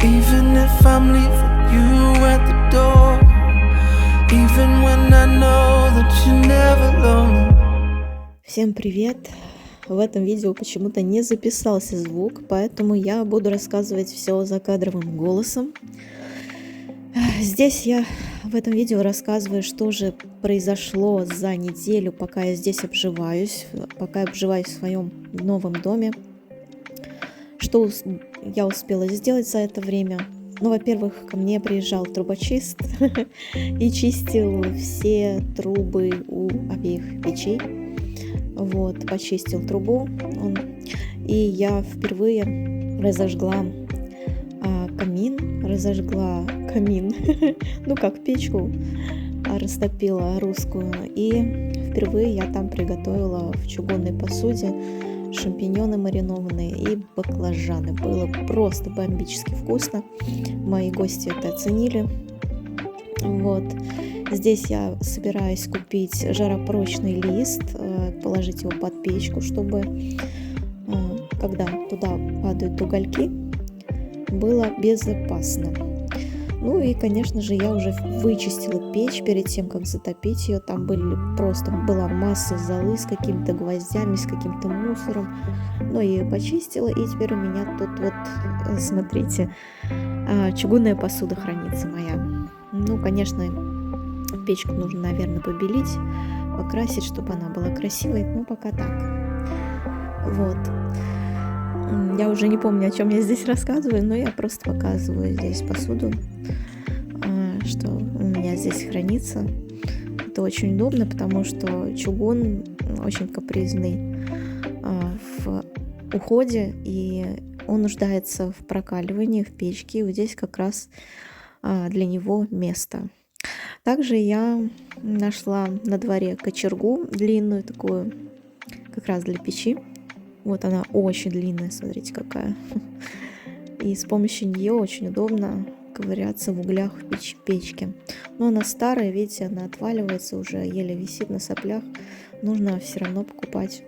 Even if I'm leaving you at the door, even when I know that you're never lonely. Всем привет! В этом видео почему-то не записался звук, поэтому я буду рассказывать все закадровым голосом. Здесь я в этом видео рассказываю, что же произошло за неделю, пока я здесь обживаюсь, в своем новом доме. Что я успела сделать за это время? Ну, во-первых, ко мне приезжал трубочист и чистил все трубы у обеих печей. Вот, почистил трубу и я впервые разожгла камин, ну как печку, растопила русскую, и впервые я там приготовила в чугунной посуде шампиньоны маринованные и баклажаны. Было просто бомбически вкусно, мои гости это оценили. Вот. Здесь я собираюсь купить жаропрочный лист, положить его под печку, чтобы, когда туда падают угольки, было безопасно. Ну и, конечно же, я уже вычистила печь перед тем, как затопить ее. Там была масса золы с какими-то гвоздями, с каким-то мусором. Но я ее почистила, и теперь у меня тут вот, смотрите, чугунная посуда хранится моя. Ну, конечно, печку нужно, наверное, побелить, покрасить, чтобы она была красивой, но пока так. Вот. Я уже не помню, о чем я здесь рассказываю, но я просто показываю здесь посуду, что у меня здесь хранится. Это очень удобно, потому что чугун очень капризный в уходе, и он нуждается в прокаливании в печке, и вот здесь как раз для него место. Также я нашла на дворе кочергу длинную такую, как раз для печи. Вот она очень длинная, смотрите какая. И с помощью нее очень удобно ковыряться в углях в печке. Но она старая, видите, она отваливается, уже еле висит на соплях. Нужно все равно покупать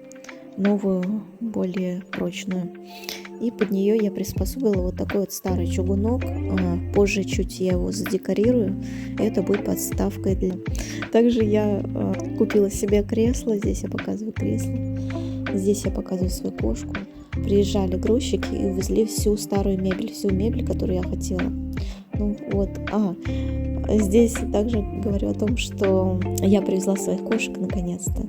новую, более прочную. И под нее я приспособила вот такой вот старый чугунок. Позже чуть я его задекорирую. Это будет подставкой для... Также я купила себе кресло. Здесь я показываю кресло. Здесь я показываю свою кошку. Приезжали грузчики и увезли всю старую мебель, всю мебель, которую я хотела. Ну вот. Здесь также говорю о том, что я привезла своих кошек наконец-то.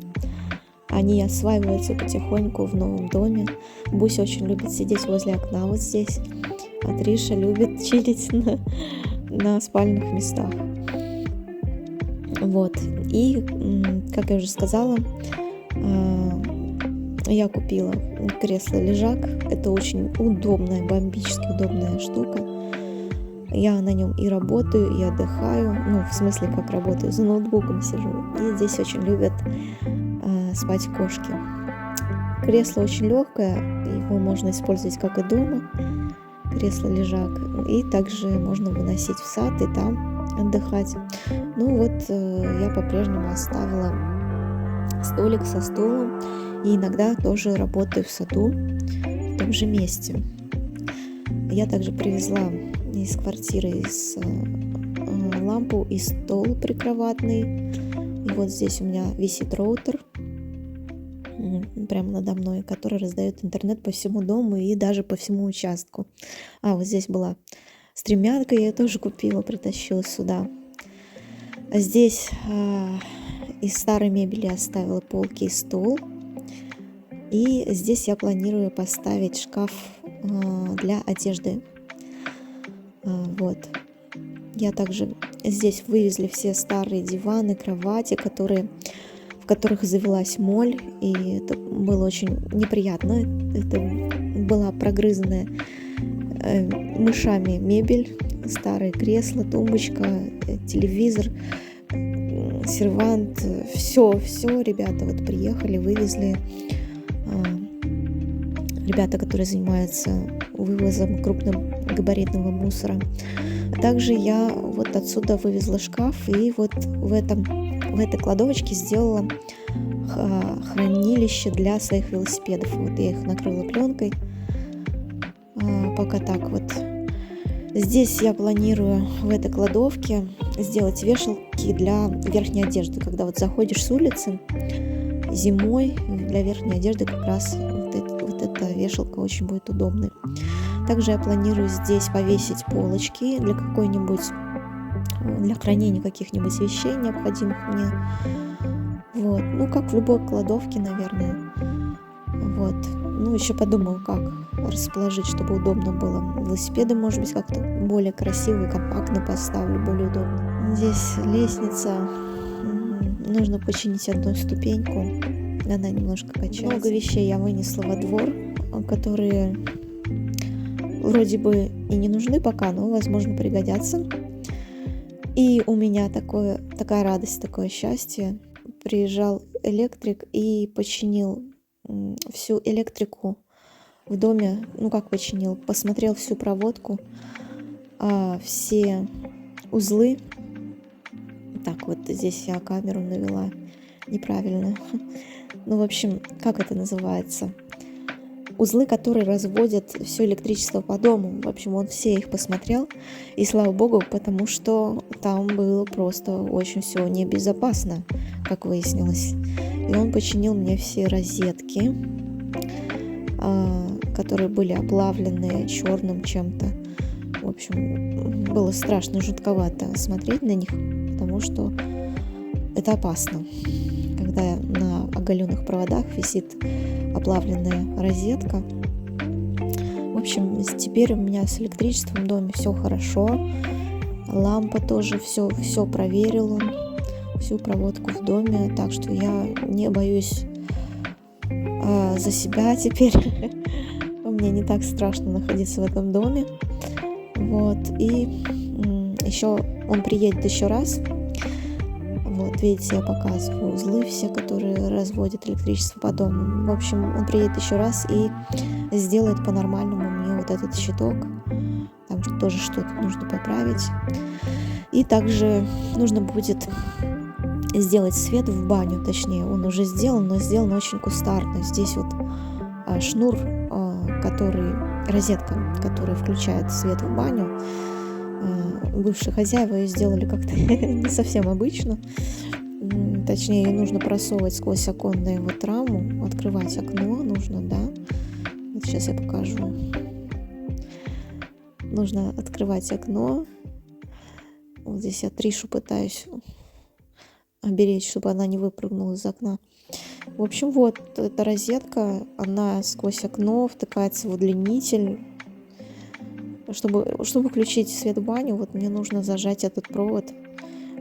Они осваиваются потихоньку в новом доме. Буся очень любит сидеть возле окна вот здесь. А Триша любит чилить на спальных местах. Вот. И, как я уже сказала, я купила кресло-лежак. Это очень удобная, бомбически удобная штука. Я на нем и работаю, и отдыхаю. Ну, в смысле, как работаю, за ноутбуком сижу. И здесь очень любят спать кошки. Кресло очень легкое, его можно использовать как и дома, кресло-лежак, и также можно выносить в сад и там отдыхать. Ну вот, я по-прежнему оставила столик со стулом, и иногда тоже работаю в саду в том же месте. Я также привезла из квартиры лампу и стол прикроватный, и вот здесь у меня висит роутер прямо надо мной, который раздает интернет по всему дому и даже по всему участку. Вот здесь была стремянка, я ее тоже купила, притащила сюда. Здесь из старой мебели оставила полки и стол. И здесь я планирую поставить шкаф для одежды. Вот. Я также здесь вывезли все старые диваны, кровати, в которых завелась моль, и это было очень неприятно. Это была прогрызанная мышами мебель, старые кресла, тумбочка, телевизор, сервант, все, ребята вот приехали, вывезли. Ребята, которые занимаются вывозом крупногабаритного мусора. Также я вот отсюда вывезла шкаф, и вот в этой кладовочке сделала хранилище для своих велосипедов. Вот я их накрыла пленкой, пока так вот. Здесь я планирую в этой кладовке сделать вешалки для верхней одежды. Когда вот заходишь с улицы зимой, для верхней одежды как раз вот эта вешалка очень будет удобной. Также я планирую здесь повесить полочки для хранения каких-нибудь вещей, необходимых мне. Вот. Ну, как в любой кладовке, наверное. Вот. Ну, еще подумаю, как расположить, чтобы удобно было. Велосипеды, может быть, как-то более красиво и компактно поставлю, более удобно. Здесь лестница. Нужно починить одну ступеньку. Она немножко качается. Много вещей я вынесла во двор, которые вроде бы и не нужны пока, но, возможно, пригодятся. И у меня такая радость, такое счастье. Приезжал электрик и починил всю электрику в доме. Ну, как починил? Посмотрел всю проводку, все узлы. Так, вот здесь я камеру навела неправильно. Ну, в общем, как это называется? Узлы, которые разводят все электричество по дому. В общем, он все их посмотрел. И слава богу, потому что там было просто очень все небезопасно, как выяснилось. И он починил мне все розетки, которые были оплавлены черным чем-то. В общем, было страшно, жутковато смотреть на них, потому что это опасно, когда на оголенных проводах висит оплавленная розетка. В общем, теперь у меня с электричеством в доме все хорошо. Лампа тоже все проверила, всю проводку в доме, так что я не боюсь за себя теперь. Мне не так страшно находиться в этом доме. Вот. И еще он приедет еще раз. Вот, видите, я показываю узлы все, которые разводят электричество по дому. В общем, он приедет еще раз и сделает по-нормальному мне вот этот щиток. Там тоже что-то нужно поправить. И также нужно будет сделать свет в баню, точнее, он уже сделан, но сделан очень кустарно. Здесь вот шнур, розетка, которая включает свет в баню. Бывшие хозяева ее сделали как-то не совсем обычно. Точнее, ее нужно просовывать сквозь оконную вот раму, открывать окно нужно, да. Вот сейчас я покажу. Нужно открывать окно. Вот здесь я Тришу пытаюсь оберечь, чтобы она не выпрыгнула из окна. В общем, вот эта розетка, она сквозь окно втыкается в удлинитель. Чтобы включить свет в баню, вот мне нужно зажать этот провод,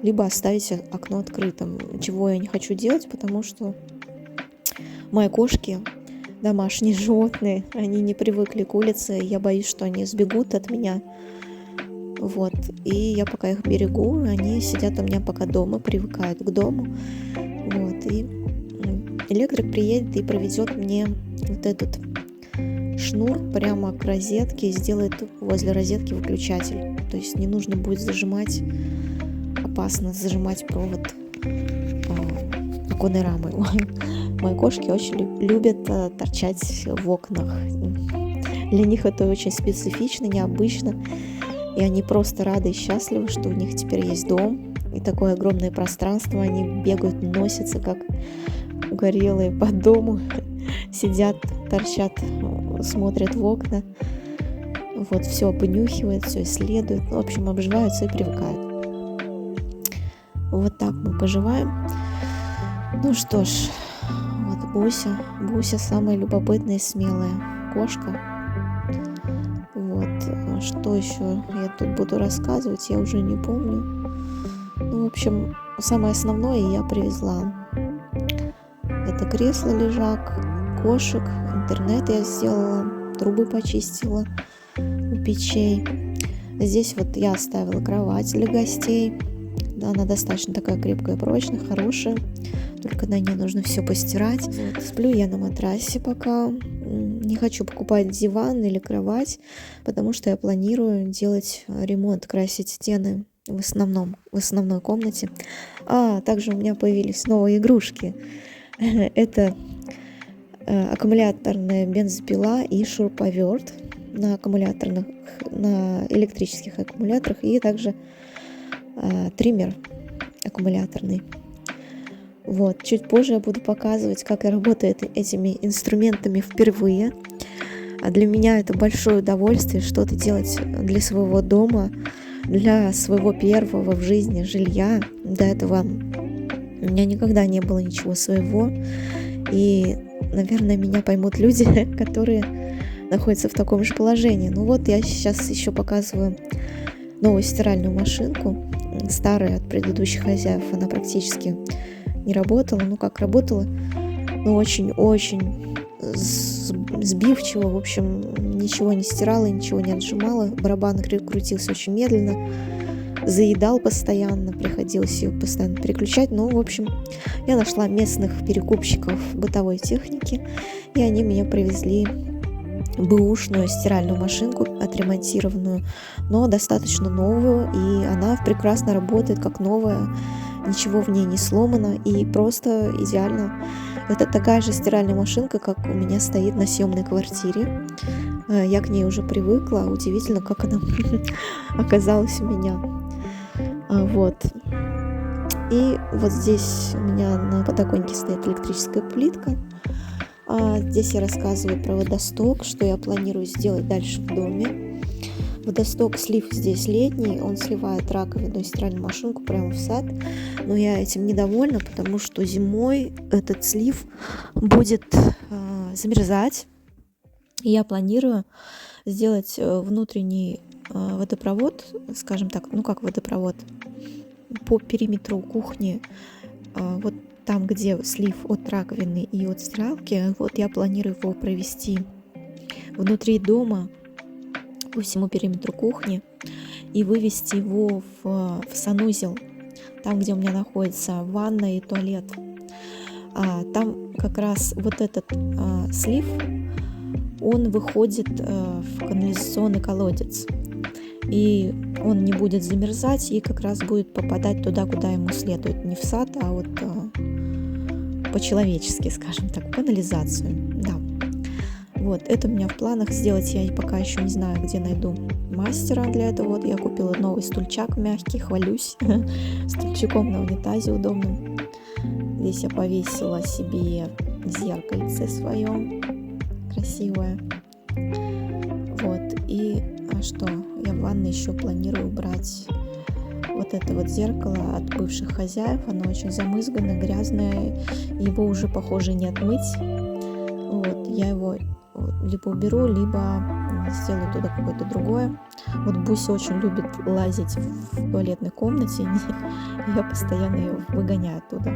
либо оставить окно открытым, чего я не хочу делать, потому что мои кошки, домашние животные, они не привыкли к улице, я боюсь, что они сбегут от меня. Вот, и я пока их берегу, они сидят у меня пока дома, привыкают к дому. Вот, и электрик приедет и проведет мне вот этот шнур прямо к розетке и сделает возле розетки выключатель. То есть не нужно будет опасно зажимать провод оконной рамой. Мои кошки очень любят торчать в окнах. Для них это очень специфично, необычно. И они просто рады и счастливы, что у них теперь есть дом. И такое огромное пространство. Они бегают, носятся, как угорелые по дому. Сидят, торчат, смотрят в окна. Вот, все понюхивают, все исследуют. В общем, обживаются и привыкают. Вот так мы поживаем. Ну что ж, вот Буся самая любопытная и смелая кошка. Вот, что еще я тут буду рассказывать, я уже не помню. Ну, в общем, самое основное я привезла. Это кресло-лежак, кошек, интернет я сделала, трубы почистила у печей. Здесь вот я оставила кровать для гостей. Да, она достаточно такая крепкая, прочная, хорошая. Только на ней нужно все постирать. Вот. Сплю я на матрасе пока. Не хочу покупать диван или кровать, потому что я планирую делать ремонт, красить стены в основной комнате. Также у меня появились новые игрушки. Это аккумуляторная бензопила и шуруповерт. на аккумуляторных, на электрических аккумуляторах, и также триммер аккумуляторный. Вот, чуть позже я буду показывать, как я работаю этими инструментами впервые. А для меня это большое удовольствие что-то делать для своего дома, для своего первого в жизни жилья. До этого у меня никогда не было ничего своего. И, наверное, меня поймут люди, которые находятся в таком же положении. Ну вот, я сейчас еще показываю новую стиральную машинку, старая от предыдущих хозяев. Она практически не работала, ну как работала, но очень-очень сбивчиво, в общем, ничего не стирала, ничего не отжимала, барабан крутился очень медленно, заедал постоянно, приходилось ее постоянно переключать. Ну, в общем, я нашла местных перекупщиков бытовой техники, и они мне привезли бэушную стиральную машинку, отремонтированную, но достаточно новую, и она прекрасно работает как новая, ничего в ней не сломано, и просто идеально. Это такая же стиральная машинка, как у меня стоит на съемной квартире. Я к ней уже привыкла, удивительно, как она оказалась у меня. Вот. И вот здесь у меня на подоконнике стоит электрическая плитка. Здесь я рассказываю про водосток, что я планирую сделать дальше в доме. Водосток, слив здесь летний, он сливает раковину и стиральную машинку прямо в сад. Но я этим недовольна, потому что зимой этот слив будет замерзать. И я планирую сделать внутренний водопровод, скажем так, ну как водопровод, по периметру кухни, вот там, где слив от раковины и от стиралки, вот я планирую его провести внутри дома по всему периметру кухни и вывести его в санузел, там, где у меня находится ванна и туалет. Там как раз вот этот слив, он выходит в канализационный колодец, и он не будет замерзать и как раз будет попадать туда, куда ему следует, не в сад, а вот по-человечески, скажем так, в канализацию. Да. Вот, это у меня в планах сделать, я пока еще не знаю, где найду мастера для этого. Вот я купила новый стульчак мягкий, хвалюсь, стульчиком на унитазе удобным. Здесь я повесила себе зеркальце свое, красивое. Вот, и что, я в ванной еще планирую убрать вот это вот зеркало от бывших хозяев. Оно очень замызганное, грязное, его уже, похоже, не отмыть. Вот, я его либо уберу, либо сделаю туда какое-то другое. Вот Буся очень любит лазить в туалетной комнате, и я постоянно ее выгоняю оттуда.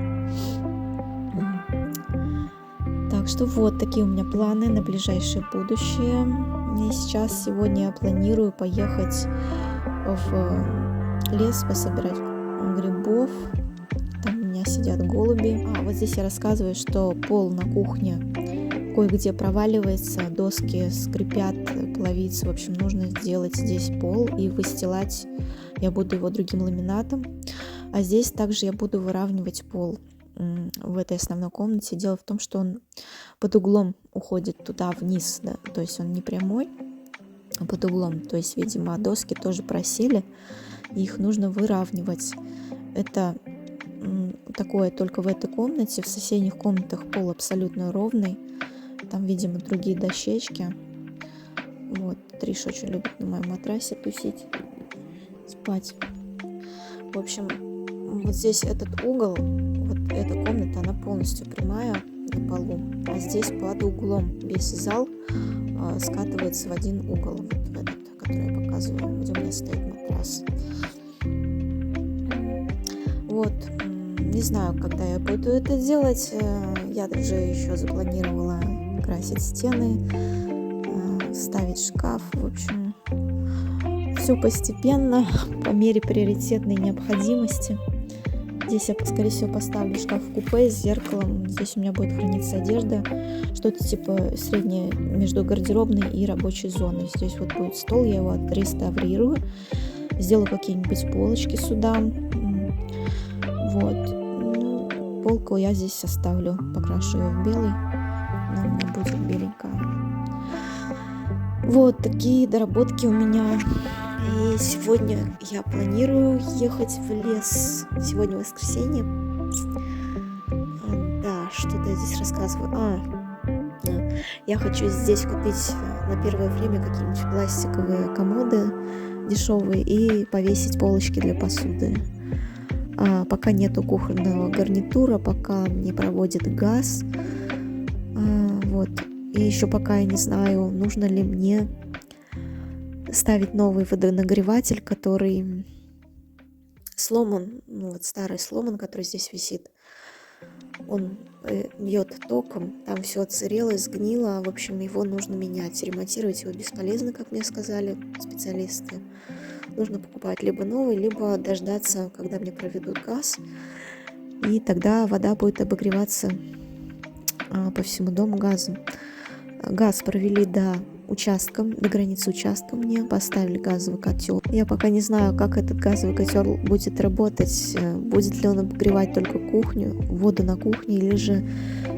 Так что вот такие у меня планы на ближайшее будущее. И сейчас, сегодня я планирую поехать в лес пособирать грибов. Там у меня сидят голуби. Вот здесь я рассказываю, что пол на кухне кое-где проваливается, доски скрипят, половицы. В общем, нужно сделать здесь пол и выстилать. Я буду его другим ламинатом. А здесь также я буду выравнивать пол в этой основной комнате. Дело в том, что он под углом уходит туда вниз, да? То есть он не прямой, а под углом. То есть, видимо, доски тоже просели, и их нужно выравнивать. Это такое только в этой комнате. В соседних комнатах пол абсолютно ровный. Там, видимо, другие дощечки. Вот, Триш очень любит на моем матрасе тусить, спать. В общем, вот здесь этот угол, вот эта комната, она полностью прямая на полу. А здесь под углом весь зал скатывается в один угол. Вот этот, который я показываю, где у меня стоит матрас. Вот, не знаю, когда я буду это делать. Я даже еще запланировала красить стены, ставить шкаф. В общем, все постепенно, по мере приоритетной необходимости. Здесь я, скорее всего, поставлю шкаф-купе с зеркалом. Здесь у меня будет храниться одежда, что-то типа среднее между гардеробной и рабочей зоной. Здесь вот будет стол, я его отреставрирую, сделаю какие-нибудь полочки сюда. Вот. Полку я здесь оставлю, покрашу ее в белый, она у меня будет беленькая. Вот такие доработки у меня. И сегодня я планирую ехать в лес. Сегодня воскресенье. Да, что-то я здесь рассказываю. Я хочу здесь купить на первое время какие-нибудь пластиковые комоды дешевые и повесить полочки для посуды. Пока нету кухонного гарнитура, пока не проводит газ. Вот. И еще пока я не знаю, нужно ли мне ставить новый водонагреватель, который сломан, вот старый сломан, который здесь висит. Он бьет током, там все отсырело, сгнило, в общем, его нужно менять. Ремонтировать его бесполезно, как мне сказали специалисты. Нужно покупать либо новый, либо дождаться, когда мне проведут газ, и тогда вода будет обогреваться по всему дому газом. Газ провели до границы участка мне, поставили газовый котел. Я пока не знаю, как этот газовый котел будет работать, будет ли он обогревать только кухню, воду на кухне, или же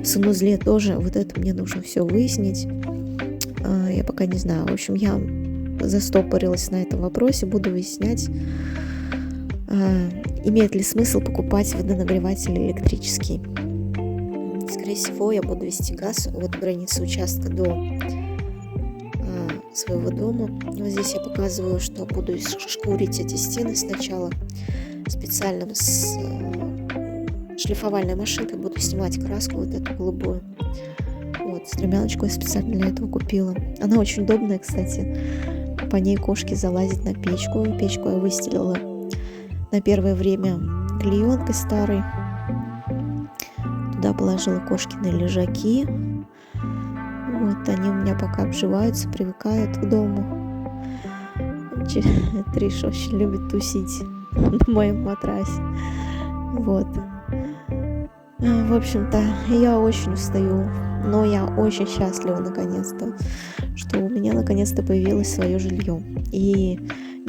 в санузле тоже. Вот это мне нужно все выяснить. Я пока не знаю. В общем, я застопорилась на этом вопросе, буду выяснять, имеет ли смысл покупать водонагреватель электрический. Скорее всего, я буду вести газ от границы участка до своего дома. Вот здесь я показываю, что буду шкурить эти стены сначала специальным с шлифовальной машинкой, буду снимать краску вот эту голубую. Вот, стремяночку я специально для этого купила. Она очень удобная, кстати. По ней кошки залазят на печку. Печку я выстелила на первое время клеенкой старой. Туда положила кошкины лежаки. Вот они у меня пока обживаются, привыкают к дому. Триша очень любит тусить на моем матрасе. Вот. В общем-то, я очень устаю, но я очень счастлива наконец-то, что у меня наконец-то появилось свое жилье. И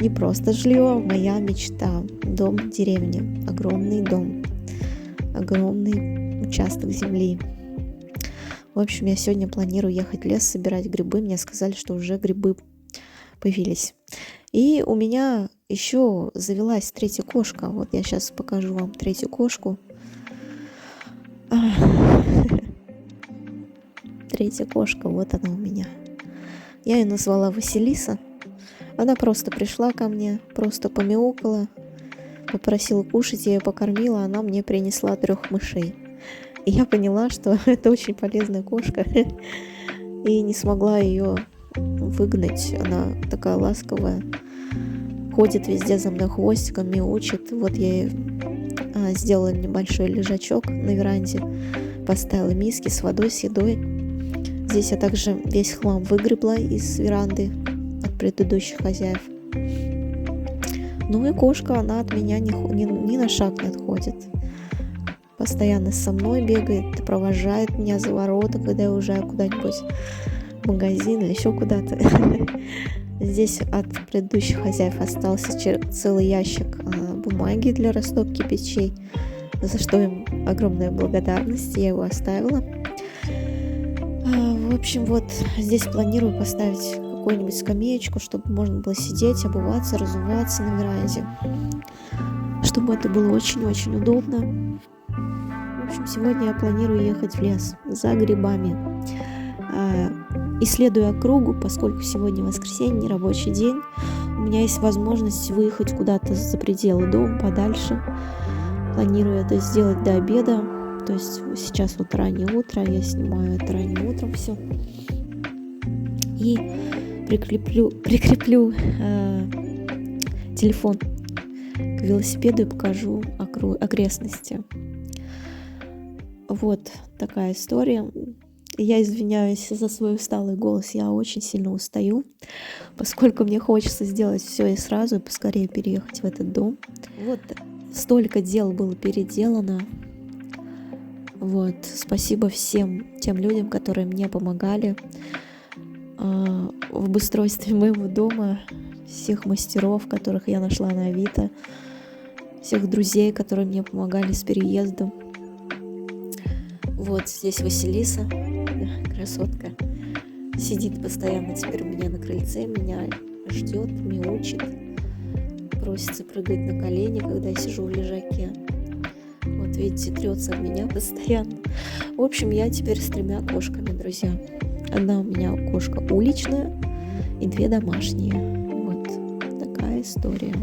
не просто жилье, а моя мечта. Дом в деревне. Огромный дом. Огромный участок земли. В общем, я сегодня планирую ехать в лес, собирать грибы. Мне сказали, что уже грибы появились. И у меня еще завелась третья кошка. Вот я сейчас покажу вам третью кошку. Третья кошка, вот она у меня. Я ее назвала Василиса. Она просто пришла ко мне, просто помяукала, попросила кушать, я ее покормила, она мне принесла 3 мышей. И я поняла, что это очень полезная кошка, и не смогла ее выгнать. Она такая ласковая, ходит везде за мной хвостиком, мяучит. Вот я ей сделала небольшой лежачок на веранде, поставила миски с водой, с едой. Здесь я также весь хлам выгребла из веранды от предыдущих хозяев. Ну и кошка, она от меня ни на шаг не отходит. Постоянно со мной бегает, провожает меня за ворота, когда я уезжаю куда-нибудь в магазин или еще куда-то. Здесь от предыдущих хозяев остался целый ящик бумаги для растопки печей, за что им огромная благодарность, я его оставила. В общем, вот здесь планирую поставить какую-нибудь скамеечку, чтобы можно было сидеть, обуваться, разуваться на веранде, чтобы это было очень-очень удобно. В общем, сегодня я планирую ехать в лес за грибами, исследуя округу, поскольку сегодня воскресенье, не рабочий день. У меня есть возможность выехать куда-то за пределы дома, подальше. Планирую это сделать до обеда. То есть сейчас вот раннее утро, я снимаю это ранним утром все. И прикреплю телефон к велосипеду и покажу окрестности. Вот такая история. Я извиняюсь за свой усталый голос, я очень сильно устаю, поскольку мне хочется сделать все и сразу, и поскорее переехать в этот дом. Вот столько дел было переделано. Вот, спасибо всем тем людям, которые мне помогали в обустройстве моего дома, всех мастеров, которых я нашла на Авито, всех друзей, которые мне помогали с переездом. Вот здесь Василиса, красотка. Сидит постоянно теперь у меня на крыльце, меня ждет, мяучит, просится прыгать на колени, когда я сижу в лежаке. Вот видите, трется об меня постоянно. В общем, я теперь с 3 кошками, друзья. Одна у меня кошка уличная и 2 домашние. Вот такая история.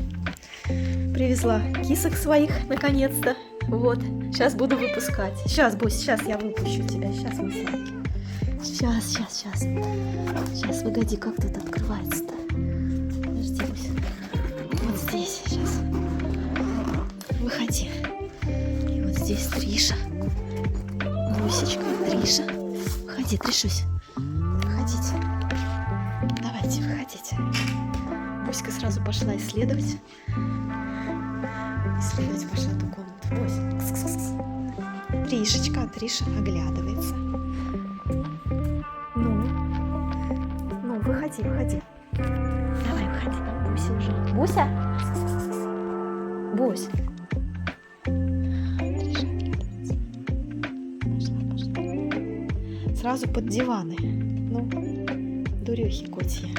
Привезла кисок своих, наконец-то. Вот, сейчас буду выпускать. Сейчас, Бусь, сейчас я выпущу тебя. Сейчас, мой сладкий. Сейчас, погоди, как тут открывается-то? Подожди, Бусь. Вот здесь, сейчас. Выходи. И вот здесь Триша. Бусечка, Триша. Выходи, Тришусь. Выходите. Давайте, выходите. Буська сразу пошла исследовать. Исследовать пошла ту комнату. Бусь. Кс-кс-кс. Тришечка, Триша оглядывается. Ну, выходи, выходи. Давай, выходи, там Буся уже. Буся? Бусь. Триша оглядывается. Пошла. Сразу под диваны. Ну, дурехи котьи.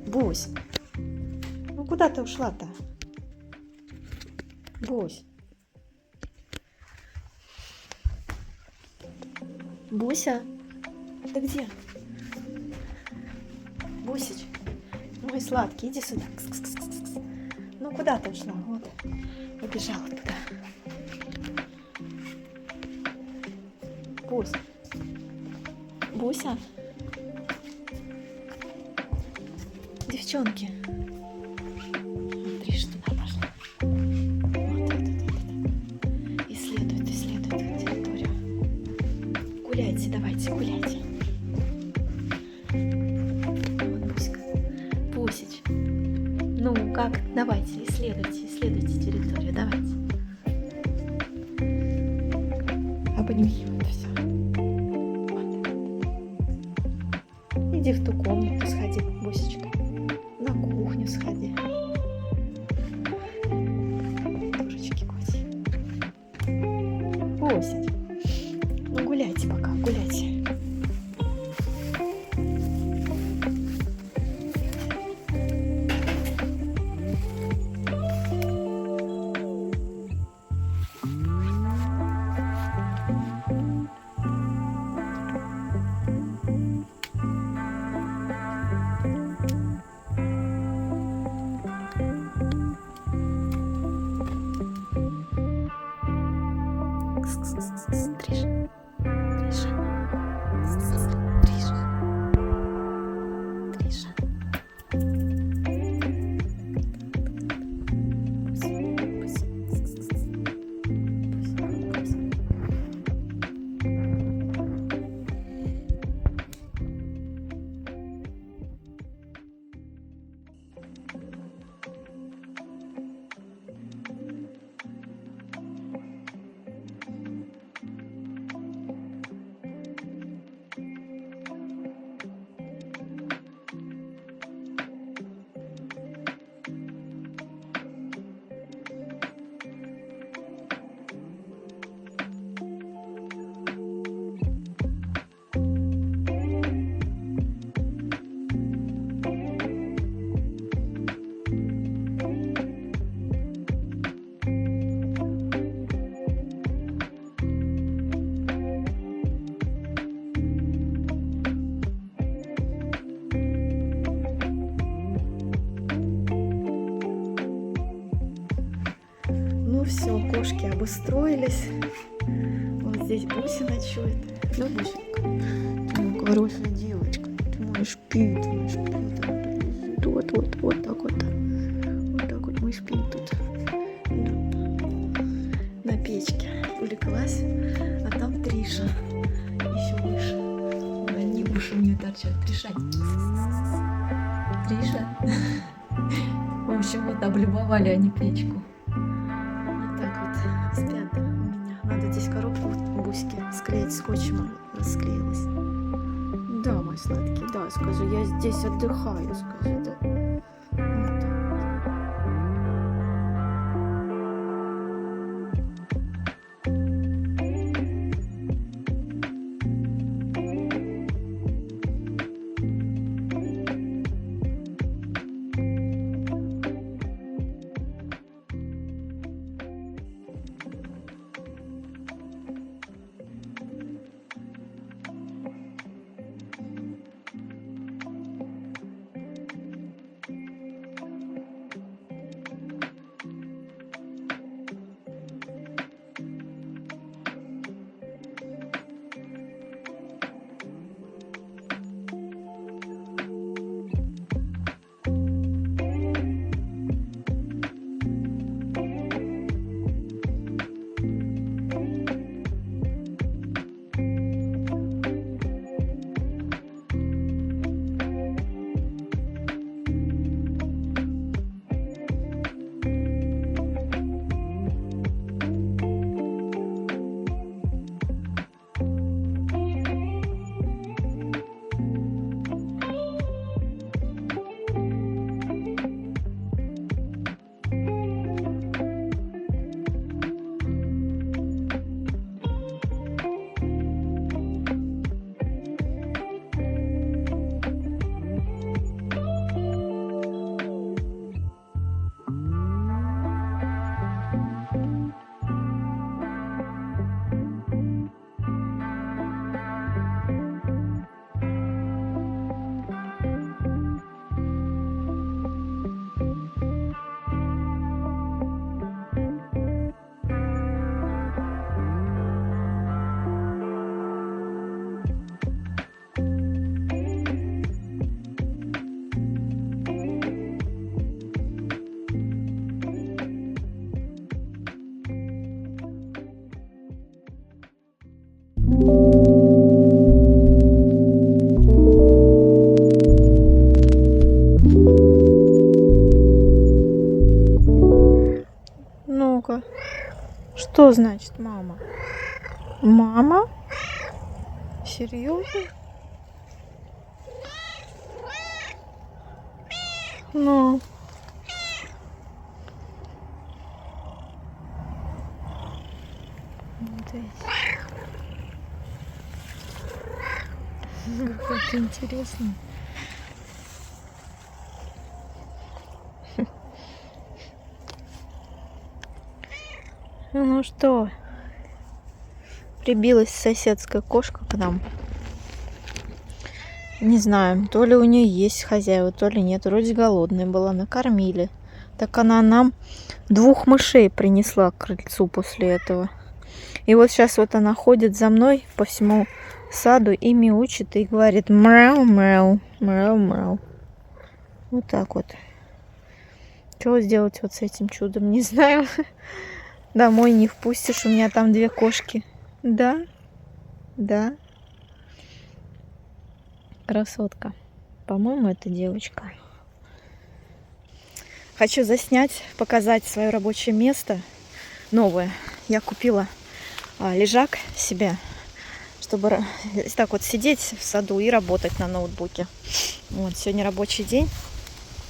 Бусь. Ну, куда ты ушла-то? Бусь. Буся, ты где? Бусич, мой сладкий, иди сюда. Кс-кс-кс-кс. Ну, куда ты ушла? Вот, убежала туда. Бусь. Буся. Девчонки. Триш туда пошла. Вот. Исследует территорию. Гуляйте, давайте, гуляйте. Вот Буська. Бусич. Ну, как? Давайте, исследуйте территорию, давайте. Обнюхивает все. Вот. Иди в ту комнату, сходи, Бусечка. На кухню сходи. Кошечки, котики. Бусич. Ну, гуляйте пока, гуляйте. Триша. Все, кошки обустроились. Вот здесь Буся ночует. Да, Бусенька? Ты моя хорошая девочка. Ты моя шпи, Вот так вот. Вот так вот мы спим тут. На печке. Улеглась. А там Триша. Еще выше. Одни уши у нее торчат. Триша. В общем, вот облюбовали они печку. Спят у меня. Надо здесь коробку Буськи склеить скотчем. Расклеилась. Да, мой сладкий, да, скажи, я здесь отдыхаю, скажи, да. Вот Что значит мама? Мама? Серьезно? Ну. Как это интересно. Ну что, прибилась соседская кошка к нам. Не знаю, то ли у нее есть хозяева, то ли нет. Вроде голодная была, накормили. Так она нам 2 мышей принесла к крыльцу после этого. И вот сейчас вот она ходит за мной по всему саду и мяучит, и говорит мяу-мяу, мяу-мяу. Вот так вот. Что сделать вот с этим чудом, не знаю. Домой не впустишь, у меня там 2 кошки. Да, да. Красотка. По-моему, это девочка. Хочу заснять, показать свое рабочее место новое. Я купила лежак себе, чтобы так вот сидеть в саду и работать на ноутбуке. Вот, сегодня рабочий день.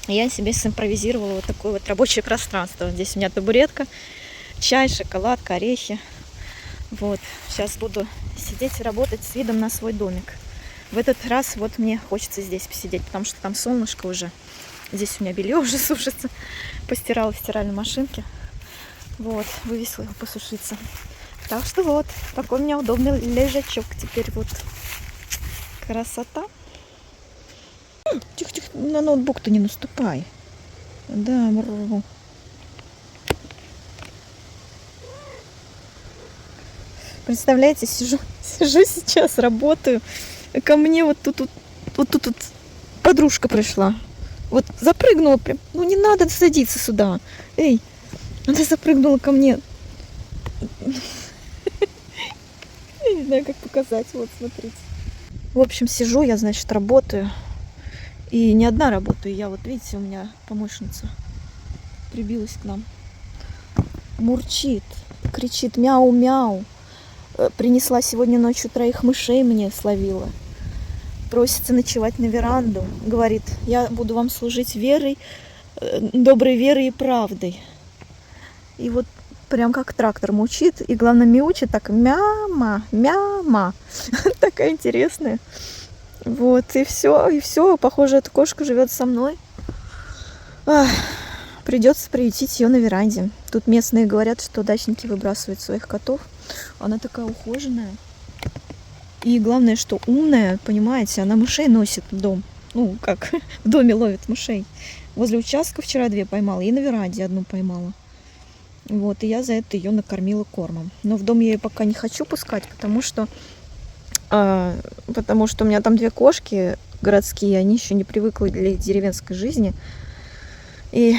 Я себе симпровизировала вот такое вот рабочее пространство. Здесь у меня табуретка, чай, шоколадка, орехи. Вот, сейчас буду сидеть и работать с видом на свой домик. В этот раз вот мне хочется здесь посидеть, потому что там солнышко уже. Здесь у меня белье уже сушится. Постирала в стиральной машинке. Вот, вывесила его посушиться. Так что вот, такой у меня удобный лежачок теперь вот. Красота. Тихо-тихо, на ноутбук-то не наступай. Да, мру. Представляете, сижу сейчас, работаю. Ко мне вот тут подружка пришла. Вот запрыгнула прям. Ну не надо садиться сюда. Эй, она запрыгнула ко мне. Я не знаю, как показать. Вот, смотрите. В общем, сижу, я, значит, работаю. И не одна работаю. Я вот, видите, у меня помощница прибилась к нам. Мурчит, кричит мяу-мяу. Принесла сегодня ночью 3 мышей мне, словила. Просится ночевать на веранду. Говорит, я буду вам служить верой, доброй верой и правдой. И вот прям как трактор мучит. И главное мяучит так мяма, мяма. Такая интересная. Вот, и все. Похоже, эта кошка живет со мной. Придется приютить ее на веранде. Тут местные говорят, что дачники выбрасывают своих котов. Она такая ухоженная. И главное, что умная, понимаете, она мышей носит в дом. Ну, как в доме ловит мышей. Возле участка вчера 2 поймала, и на веранде 1 поймала. Вот, и я за это ее накормила кормом. Но в дом я ее пока не хочу пускать, потому что у меня там 2 кошки городские, они еще не привыкли к деревенской жизни. И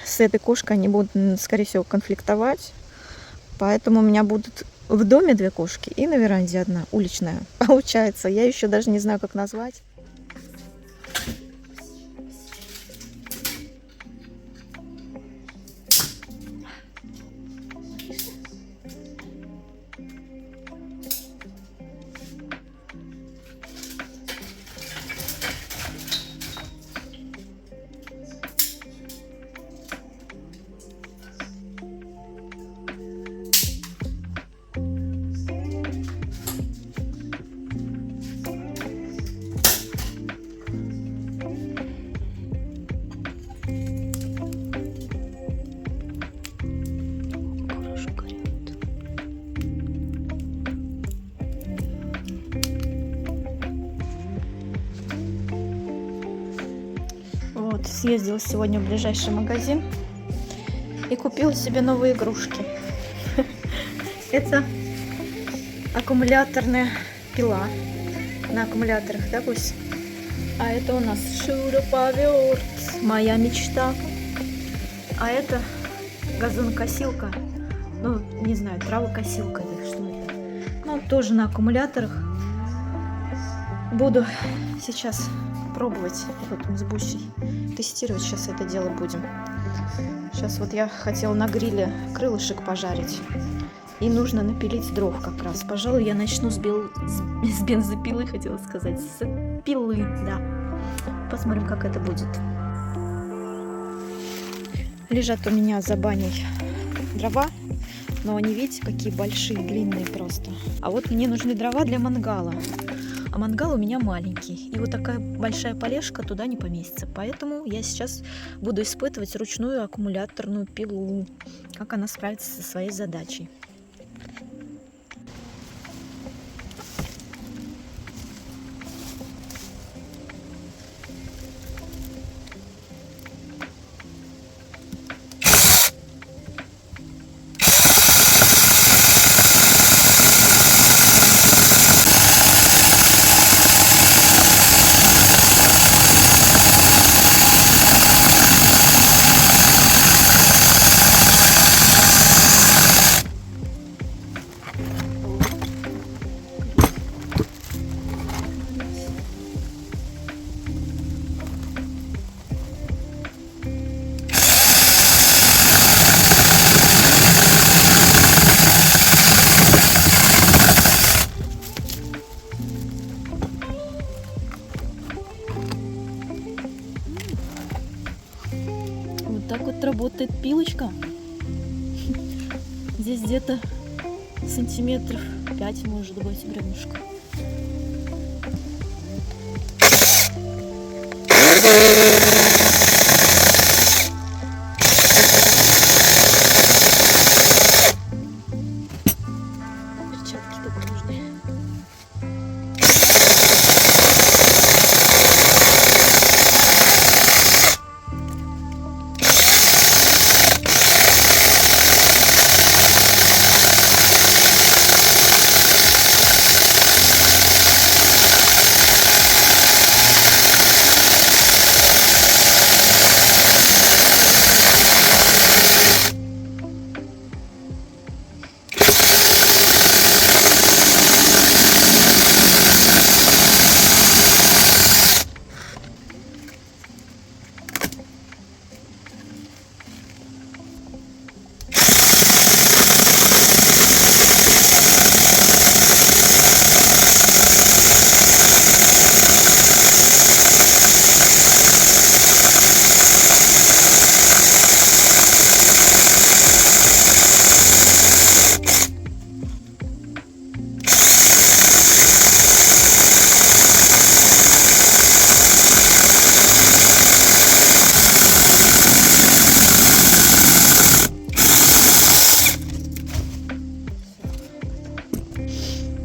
с этой кошкой они будут, скорее всего, конфликтовать. Поэтому у меня будут в доме 2 кошки и на веранде 1 уличная. Получается, я еще даже не знаю, как назвать. Вот, съездила сегодня в ближайший магазин и купила себе новые игрушки. Это аккумуляторная пила на аккумуляторах, да, Гусь? А это у нас шуруповерт, моя мечта. А это газонокосилка, ну, не знаю, травокосилка или что это. Ну, тоже на аккумуляторах. Буду сейчас пробовать вот с Бусей. Тестировать сейчас это дело будем. Сейчас вот я хотела на гриле крылышек пожарить. И нужно напилить дров как раз. Пожалуй, я начну с бензопилы, хотела сказать. С пилы, да. Посмотрим, как это будет. Лежат у меня за баней дрова. Но они, видите, какие большие, длинные просто. А вот мне нужны дрова для мангала. А мангал у меня маленький. И вот такая большая полежка туда не поместится. Поэтому я сейчас буду испытывать ручную аккумуляторную пилу. Как она справится со своей задачей. Вот так вот работает пилочка. Здесь где-то сантиметров 5, может быть, бревнышко. Перчатки только нужны.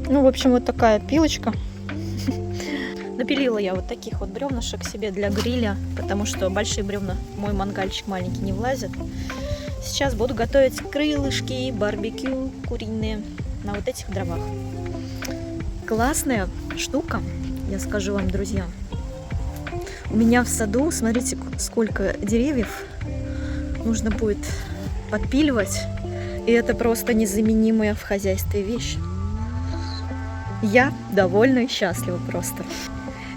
Ну, в общем, вот такая пилочка. Напилила я вот таких вот бревнышек себе для гриля, потому что большие бревна в мой мангальчик маленький не влазят. Сейчас буду готовить крылышки, барбекю куриные на вот этих дровах. Классная штука, я скажу вам, друзья. У меня в саду, смотрите, сколько деревьев нужно будет подпиливать. И это просто незаменимая в хозяйстве вещь. Я довольна и счастлива просто.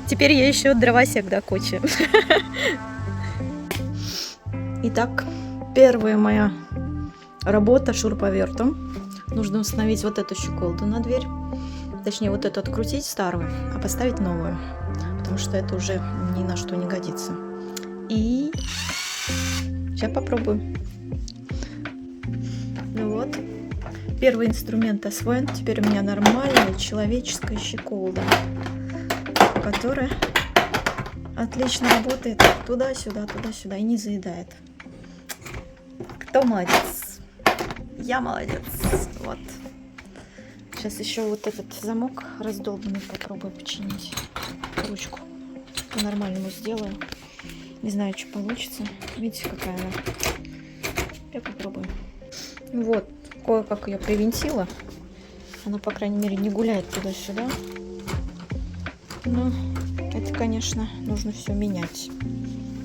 Теперь я еще дрова себе докучаю. Итак, первая моя работа шуруповертом. Нужно установить вот эту щеколду на дверь. Точнее, вот эту открутить старую, а поставить новую. Потому что это уже ни на что не годится. И сейчас попробуем. Ну вот. Первый инструмент освоен. Теперь у меня нормальная человеческая щеколда, которая отлично работает туда-сюда, туда-сюда и не заедает. Кто молодец? Я молодец. Вот. Сейчас еще вот этот замок раздолбанный попробую починить. Ручку по-нормальному сделаю. Не знаю, что получится. Видите, какая она. Я попробую. Вот. Кое-как ее привинтила. Она, по крайней мере, не гуляет туда-сюда. Но это, конечно, нужно все менять.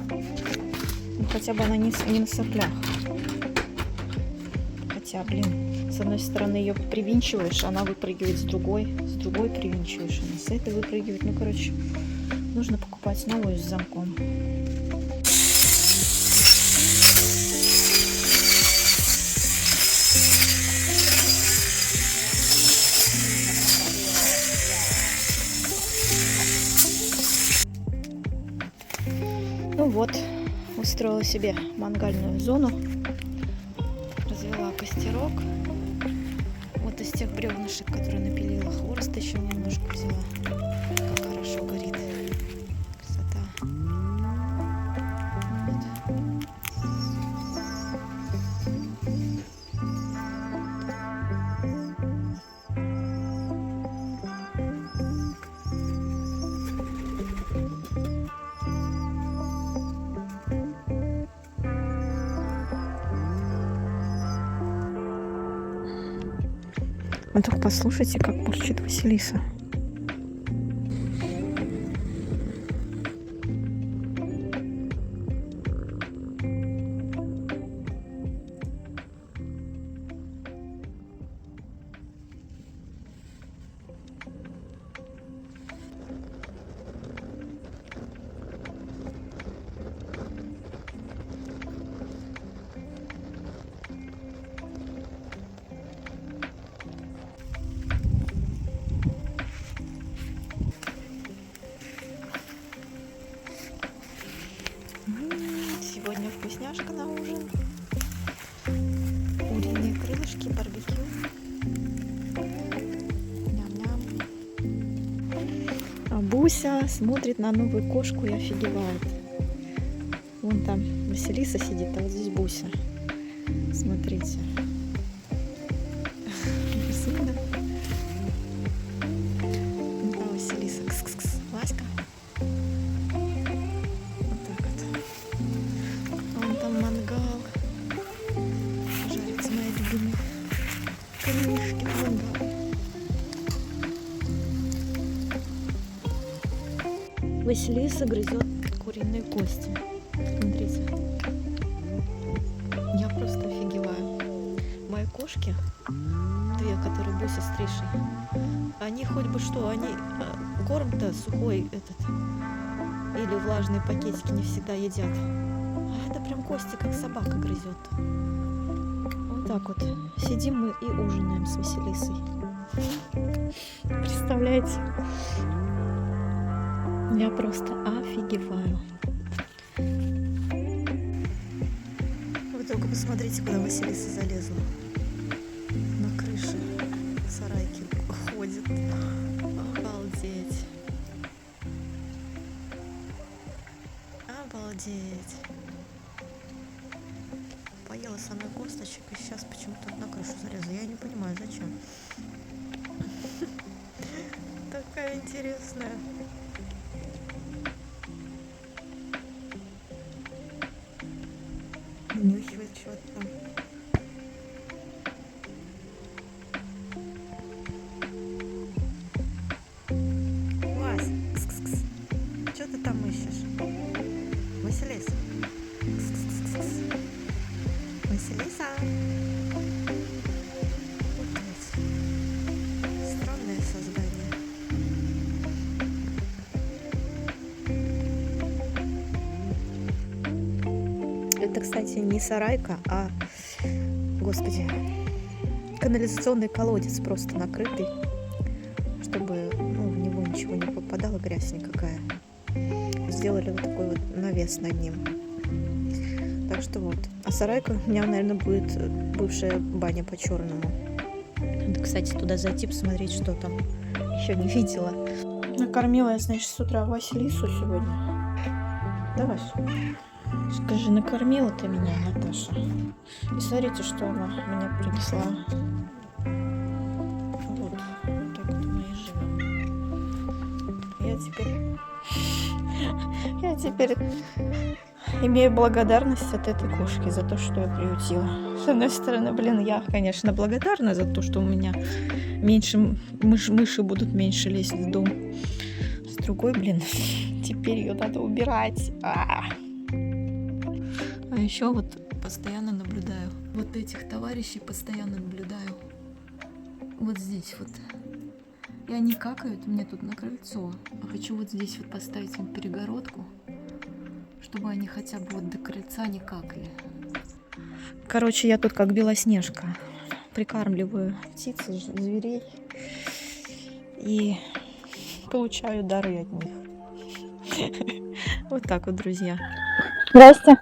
Ну, хотя бы она не на соплях. Хотя, блин, с одной стороны ее привинчиваешь, она выпрыгивает с другой привинчиваешь, она с этой выпрыгивает. Ну, короче, нужно покупать новую с замком. Вот, устроила себе мангальную зону, развела костерок. Вот из тех бревнышек, которые напилила, хворост еще немножко взяла. Как хорошо горит. Красота. Вот. Вы только послушайте, как бурчит Василиса. Сегодня вкусняшка на ужин. Куриные крылышки, барбекю. Ням-ням. А Буся смотрит на новую кошку и офигевает. Вон там Василиса сидит, а вот здесь Буся. Смотрите. Красиво. Да, Василиса. Кс-кс-кс. Васька. Мангал. Жарится мои любимые крылышки на мангале. Василиса грызет куриные кости. Смотрите. Я просто офигеваю. Мои кошки, две, которые Буся с Тришей, они хоть бы что, они корм-то сухой этот или влажные пакетики не всегда едят. Это прям кости, как собака грызет. Вот так вот. Сидим мы и ужинаем с Василисой. Представляете? Я просто офигеваю. Вы только посмотрите, куда Василиса залезла. На крыше сарайки ходит. Обалдеть. Обалдеть. Поела самых косточек и сейчас почему-то на крышу залезла. Я не понимаю, зачем. Такая интересная. Нюхивает чего-то там. Вась, кс-кс-кс. Что ты там ищешь? Василис. Кс-кс-кс-кс. Василиса. Вот ведь. Странное создание. Это, кстати, не сарайка, а, господи, канализационный колодец, просто накрытый, чтобы в него ничего не попадало, грязь никакая. Сделали вот такой вот навес над ним. Так что вот. А сарайка у меня, наверное, будет бывшая баня по-черному. Надо, кстати, туда зайти, посмотреть, что там. Еще не видела. Накормила я, значит, с утра Василису сегодня. Да, Вася? Скажи, накормила ты меня, Наташа? И смотрите, что она мне принесла. Вот. Так вот мы и живем. Я теперь имею благодарность от этой кошки за то, что я приютила. С одной стороны, я, конечно, благодарна за то, что у меня меньше мыши будут меньше лезть в дом. С другой, теперь ее надо убирать. А еще вот постоянно наблюдаю. Вот этих товарищей постоянно наблюдаю. Вот здесь вот. И они какают мне тут на крыльцо. А хочу вот здесь вот поставить им перегородку, чтобы они хотя бы вот до крыльца не какали. Короче, я тут как Белоснежка. Прикармливаю птиц, зверей. И получаю дары от них. Вот так вот, друзья. Здрасте.